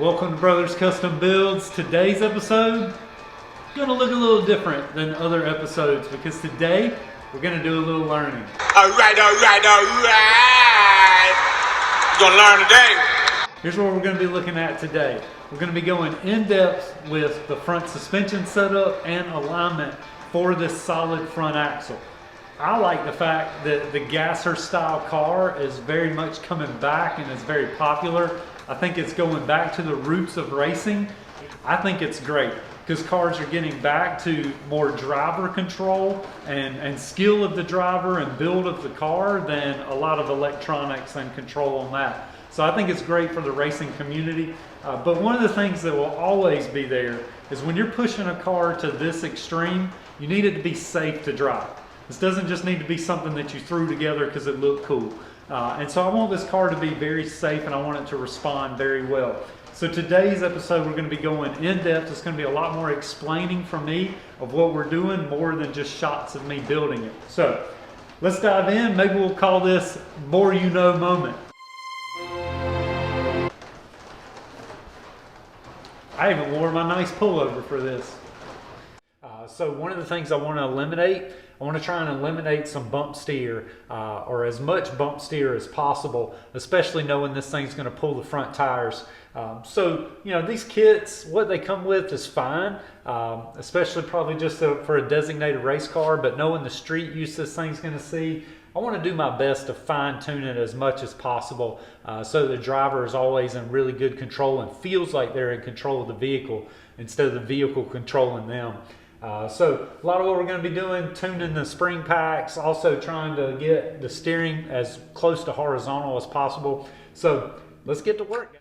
Welcome to Brothers Custom Builds. Today's episode gonna look a little different than other episodes because today we're gonna do a little learning. All right. You're gonna learn today. Here's what we're gonna be looking at today. We're gonna be going in depth with the front suspension setup and alignment for this solid front axle. I like the fact that the gasser style car is very much coming back and is very popular. I think it's going back to the roots of racing. I think it's great because cars are getting back to more driver control and skill of the driver and build of the car than a lot of electronics and control on that. So I think it's great for the racing community. But one of the things that will always be there is when you're pushing a car to this extreme, you need it to be safe to drive. This doesn't just need to be something that you threw together because it looked cool. And so I want this car to be very safe and I want it to respond very well. So today's episode, we're going to be going in depth. It's going to be a lot more explaining from me of what we're doing more than just shots of me building it. So let's dive in. Maybe we'll call this More You Know moment. I even wore my nice pullover for this. So one of the things I want to eliminate, I want to try and eliminate some bump steer or as much bump steer as possible, especially knowing this thing's going to pull the front tires. So, you know, these kits, what they come with is fine, especially probably just for a designated race car, but knowing the street use this thing's going to see, I want to do my best to fine tune it as much as possible so the driver is always in really good control and feels like they're in control of the vehicle instead of the vehicle controlling them. So a lot of what we're going to be doing, tuning the spring packs, also trying to get the steering as close to horizontal as possible. So let's get to work.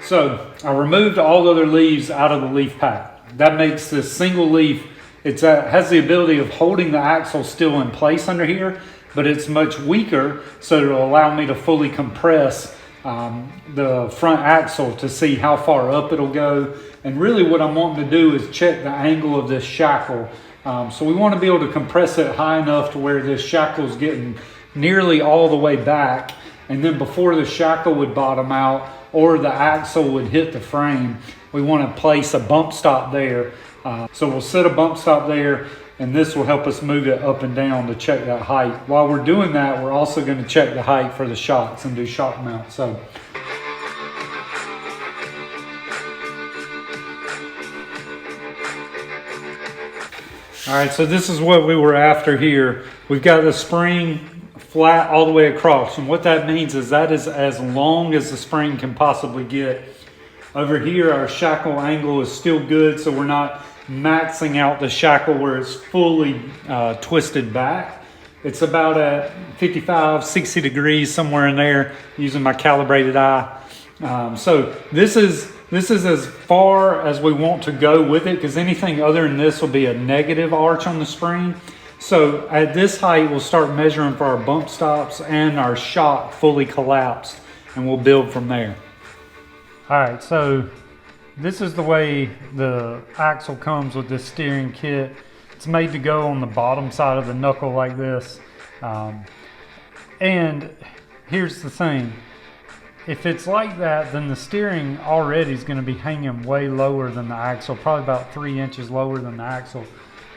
So I removed all other leaves out of the leaf pack. That makes this single leaf, it has the ability of holding the axle still in place under here, but it's much weaker, so it'll allow me to fully compress the front axle to see how far up it'll go. And really what I'm wanting to do is check the angle of this shackle. So we want to be able to compress it high enough to where this shackle is getting nearly all the way back. And then before the shackle would bottom out or the axle would hit the frame, we want to place a bump stop there. So we'll set a bump stop there, and this will help us move it up and down to check that height. While we're doing that, we're also going to check the height for the shocks and do shock mount. So all right, so this is what we were after here. We've got the spring flat all the way across, and what that means is that is as long as the spring can possibly get. Over here our shackle angle is still good, so we're not maxing out the shackle where it's fully twisted back. It's about at 55-60 degrees, somewhere in there, using my calibrated eye. So this is as far as we want to go with it, because anything other than this will be a negative arch on the spring. So at this height, we'll start measuring for our bump stops and our shock fully collapsed, and we'll build from there. All right, so this is the way the axle comes with this steering kit. It's made to go on the bottom side of the knuckle like this. And here's the thing. If it's like that, then the steering already is going to be hanging way lower than the axle, probably about 3 inches lower than the axle.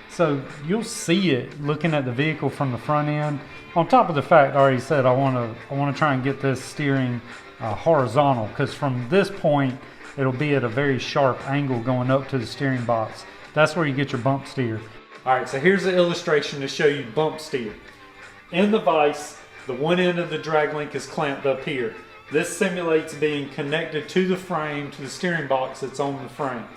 So you'll see it looking at the vehicle from the front end. On top of the fact I already said I want to try and get this steering horizontal, because from this point it'll be at a very sharp angle going up to the steering box. That's where you get your bump steer. All right, so here's the illustration to show you bump steer. In the vise, the one end of the drag link is clamped up here. This simulates being connected to the frame, to the steering box that's on the frame.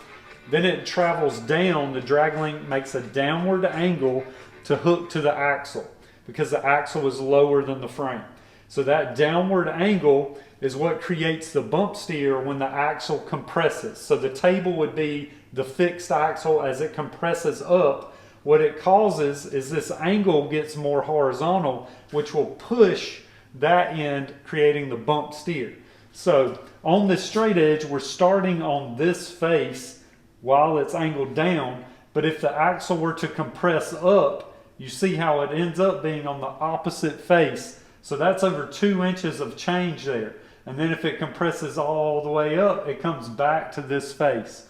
Then it travels down, the drag link makes a downward angle to hook to the axle because the axle is lower than the frame. So that downward angle is what creates the bump steer when the axle compresses. So the table would be the fixed axle. As it compresses up, what it causes is this angle gets more horizontal, which will push that end, creating the bump steer. So on this straight edge, we're starting on this face while it's angled down, but if the axle were to compress up, you see how it ends up being on the opposite face. So that's over 2 inches of change there. And then if it compresses all the way up, it comes back to this face.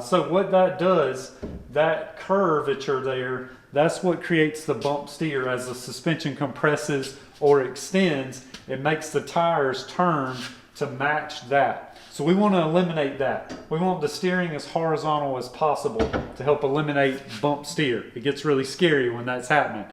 So what that does, that curvature there, that's what creates the bump steer. As the suspension compresses or extends, it makes the tires turn to match that. So we want to eliminate that. We want the steering as horizontal as possible to help eliminate bump steer. It gets really scary when that's happening.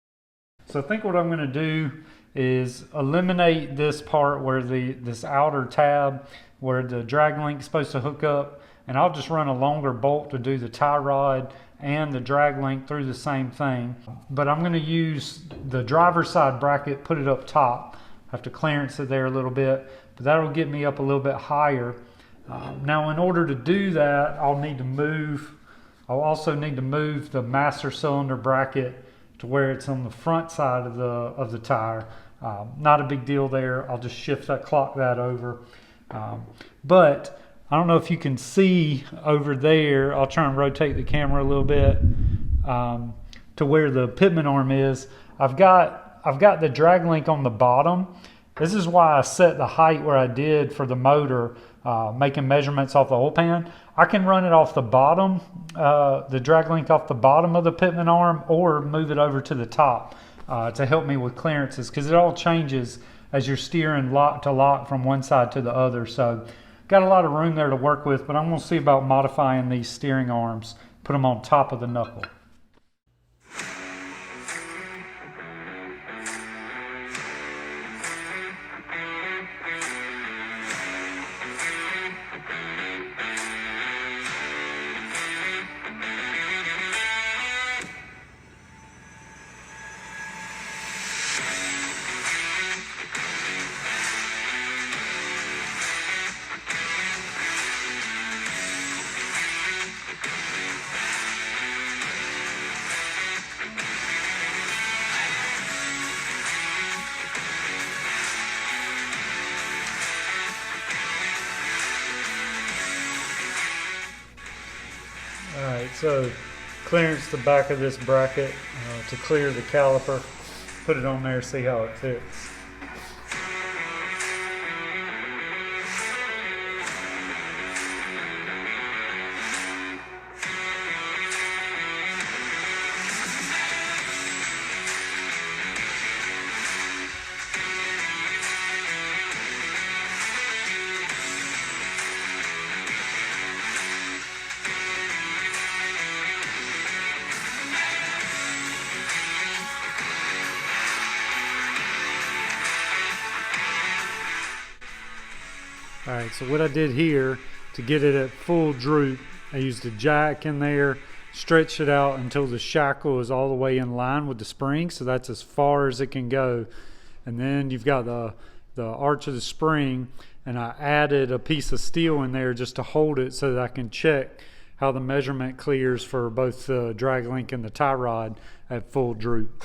So I think what I'm going to do is eliminate this part where this outer tab where the drag link is supposed to hook up, and I'll just run a longer bolt to do the tie rod and the drag link through the same thing. But I'm going to use the driver's side bracket, put it up top. I have to clearance it there a little bit, but that'll get me up a little bit higher. Now in order to do that, I'll also need to move the master cylinder bracket to where it's on the front side of the tire. Not a big deal there. I'll just clock that over. But I don't know if you can see over there. I'll try and rotate the camera a little bit to where the pitman arm is. I've got the drag link on the bottom. This is why I set the height where I did for the motor, making measurements off the oil pan. I can run it off the bottom, the drag link off the bottom of the pitman arm, or move it over to the top to help me with clearances, because it all changes as you're steering lock to lock from one side to the other. So got a lot of room there to work with, but I'm going to see about modifying these steering arms, put them on top of the knuckle. Alright, so clearance the back of this bracket to clear the caliper. Put it on there, see how it fits. Alright, so what I did here to get it at full droop, I used a jack in there, stretched it out until the shackle is all the way in line with the spring, so that's as far as it can go. And then you've got the arch of the spring, and I added a piece of steel in there just to hold it so that I can check how the measurement clears for both the drag link and the tie rod at full droop.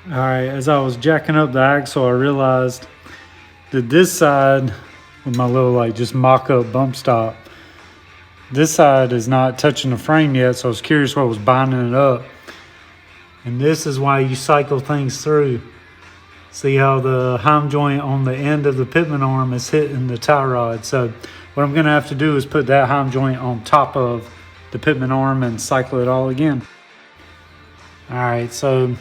All right, as I was jacking up the axle, I realized that this side, with my little like just mock-up bump stop, this side is not touching the frame yet, so I was curious what was binding it up. And this is why you cycle things through. See how the heim joint on the end of the pitman arm is hitting the tie rod. So what I'm gonna have to do is put that heim joint on top of the pitman arm and cycle it all again. All right, so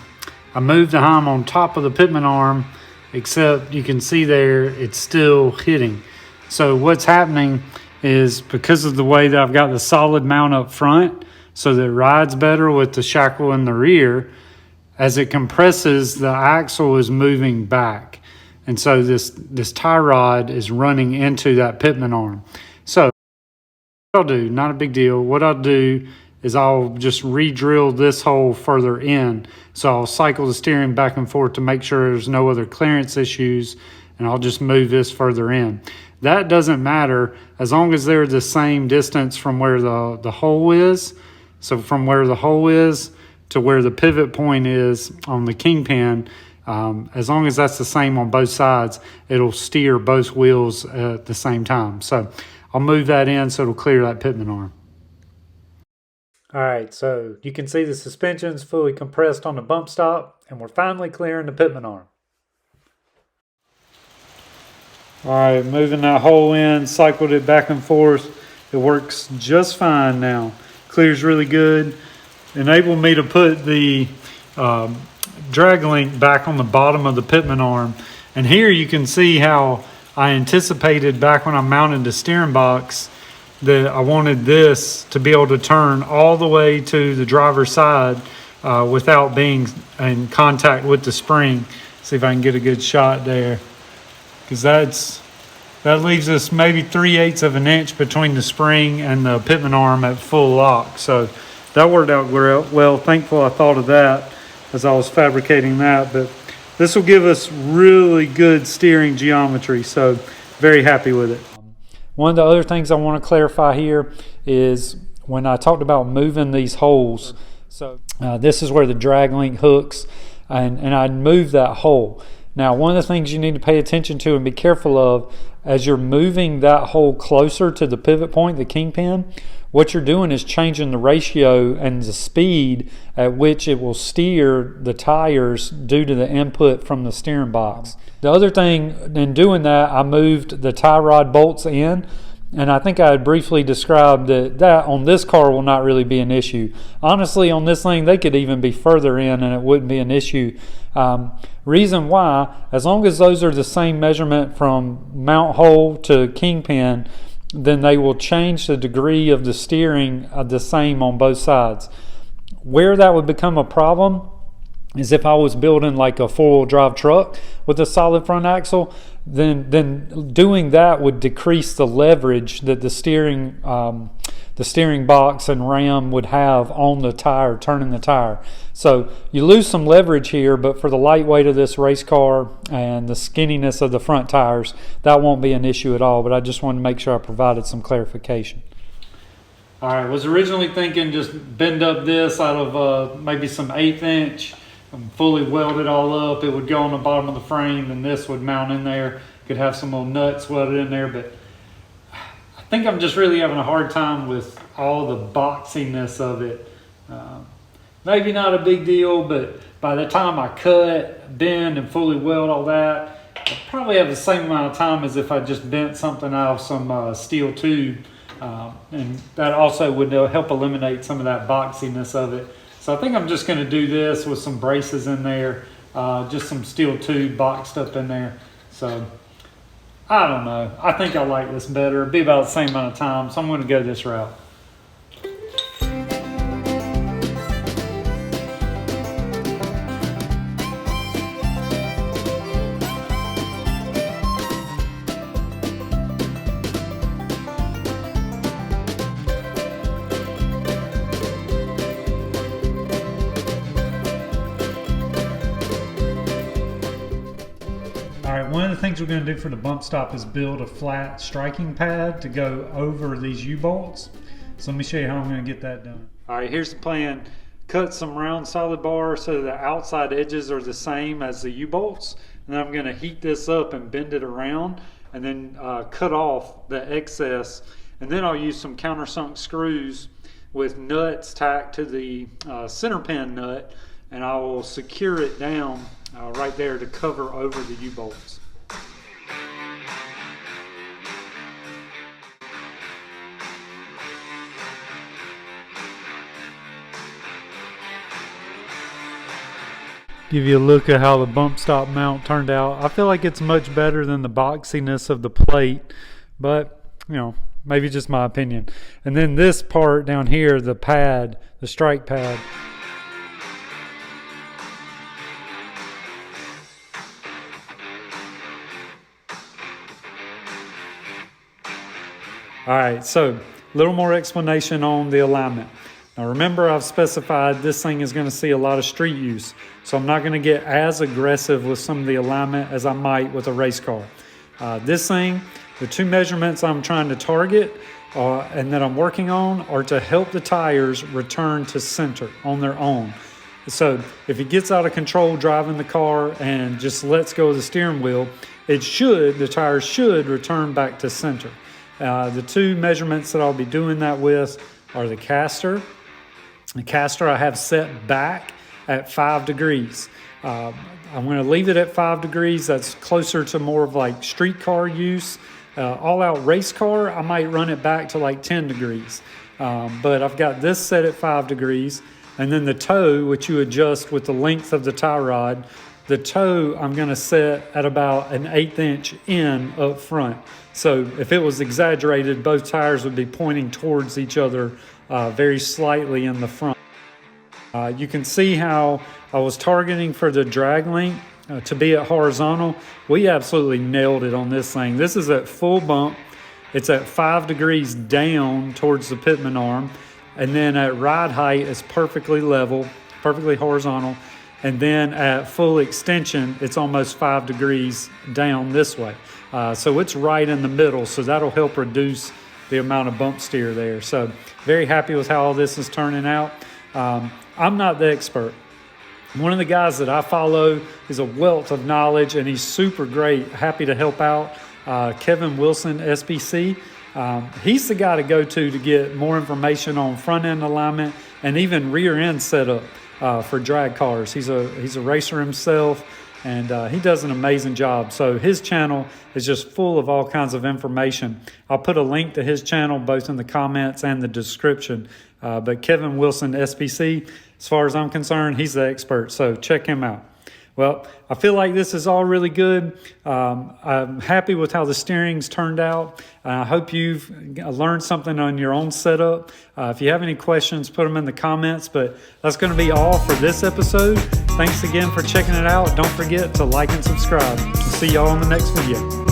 I moved the heim on top of the pitman arm, except you can see there it's still hitting. So what's happening is because of the way that I've got the solid mount up front, so that it rides better with the shackle in the rear, as it compresses, the axle is moving back. And so this tie rod is running into that pitman arm. So what I'll do, not a big deal, what I'll do is I'll just re-drill this hole further in. So I'll cycle the steering back and forth to make sure there's no other clearance issues, and I'll just move this further in. That doesn't matter as long as they're the same distance from where the hole is. So from where the hole is to where the pivot point is on the kingpin, as long as that's the same on both sides, it'll steer both wheels at the same time. So I'll move that in so it'll clear that pitman arm. All right, so you can see the suspension's fully compressed on the bump stop, and we're finally clearing the pitman arm. All right, moving that hole in, cycled it back and forth. It works just fine now. Clears really good. Enabled me to put the drag link back on the bottom of the pitman arm. And here you can see how I anticipated back when I mounted the steering box that I wanted this to be able to turn all the way to the driver's side without being in contact with the spring. See if I can get a good shot there, because that leaves us maybe 3/8 of an inch between the spring and the pitman arm at full lock. So that worked out well. Thankful I thought of that as I was fabricating that. But this will give us really good steering geometry, so very happy with it. One of the other things I want to clarify here is when I talked about moving these holes, so this is where the drag link hooks, and I moved that hole. Now, one of the things you need to pay attention to and be careful of as you're moving that hole closer to the pivot point, the kingpin, what you're doing is changing the ratio and the speed at which it will steer the tires due to the input from the steering box. The other thing, in doing that, I moved the tie rod bolts in, and I think I had briefly described that on this car will not really be an issue. Honestly, on this thing, they could even be further in and it wouldn't be an issue. Reason why, as long as those are the same measurement from mount hole to kingpin, then they will change the degree of the steering the same on both sides. Where that would become a problem is if I was building like a four-wheel drive truck with a solid front axle, then doing that would decrease the leverage that the steering box and ram would have on the tire, turning the tire. So you lose some leverage here, but for the lightweight of this race car and the skinniness of the front tires, that won't be an issue at all. But I just wanted to make sure I provided some clarification. All right, was originally thinking just bend up this out of maybe some 1/8 inch, fully weld it all up. It would go on the bottom of the frame, and this would mount in there. Could have some little nuts welded in there, but I think I'm just really having a hard time with all the boxiness of it. Maybe not a big deal, but by the time I cut, bend, and fully weld all that, I'll probably have the same amount of time as if I just bent something out of some steel tube. And that also would help eliminate some of that boxiness of it. So I think I'm just going to do this with some braces in there, just some steel tube boxed up in there. So I don't know. I think I like this better. It'll be about the same amount of time, so I'm going to go this route. All right, one of the things we're going to do for the bump stop is build a flat striking pad to go over these U-bolts. So let me show you how I'm going to get that done. All right, here's the plan. cut some round solid bar so the outside edges are the same as the U-bolts. And then I'm going to heat this up and bend it around and then cut off the excess. And then I'll use some countersunk screws with nuts tacked to the center pin nut, and I will secure it down right there to cover over the U-bolts. Give you a look at how the bump stop mount turned out. I feel like it's much better than the boxiness of the plate, but you know, maybe just my opinion. And then this part down here, the pad, the strike pad. All right, so a little more explanation on the alignment. Now remember, I've specified this thing is going to see a lot of street use, so I'm not going to get as aggressive with some of the alignment as I might with a race car. This thing, the two measurements I'm trying to target and that I'm working on are to help the tires return to center on their own. So if it gets out of control driving the car and just lets go of the steering wheel, the tires should return back to center. The two measurements that I'll be doing that with are the caster. The caster I have set back at 5 degrees. I'm going to leave it at 5 degrees. That's closer to more of like street car use. All-out race car, I might run it back to like 10 degrees. But I've got this set at 5 degrees. And then the toe, which you adjust with the length of the tie rod, the toe I'm going to set at about an 1/8 inch in up front. So if it was exaggerated, both tires would be pointing towards each other very slightly in the front. You can see how I was targeting for the drag length to be at horizontal. We absolutely nailed it on this thing. This is at full bump. It's at 5 degrees down towards the pitman arm. And then at ride height, it's perfectly level, perfectly horizontal. And then at full extension, it's almost 5 degrees down this way. So it's right in the middle. So that'll help reduce the amount of bump steer there. So very happy with how all this is turning out. I'm not the expert. One of the guys that I follow is a wealth of knowledge, and he's super great. Happy to help out. Kevin Wilson, SBC. He's the guy to go to get more information on front end alignment and even rear end setup for drag cars. He's a racer himself, and he does an amazing job. So his channel is just full of all kinds of information. I'll put a link to his channel both in the comments and the description. But Kevin Wilson, SBC, as far as I'm concerned, he's the expert. So check him out. Well, I feel like this is all really good. I'm happy with how the steering's turned out. I hope you've learned something on your own setup. If you have any questions, put them in the comments. But that's going to be all for this episode. Thanks again for checking it out. Don't forget to like and subscribe. See y'all in the next video.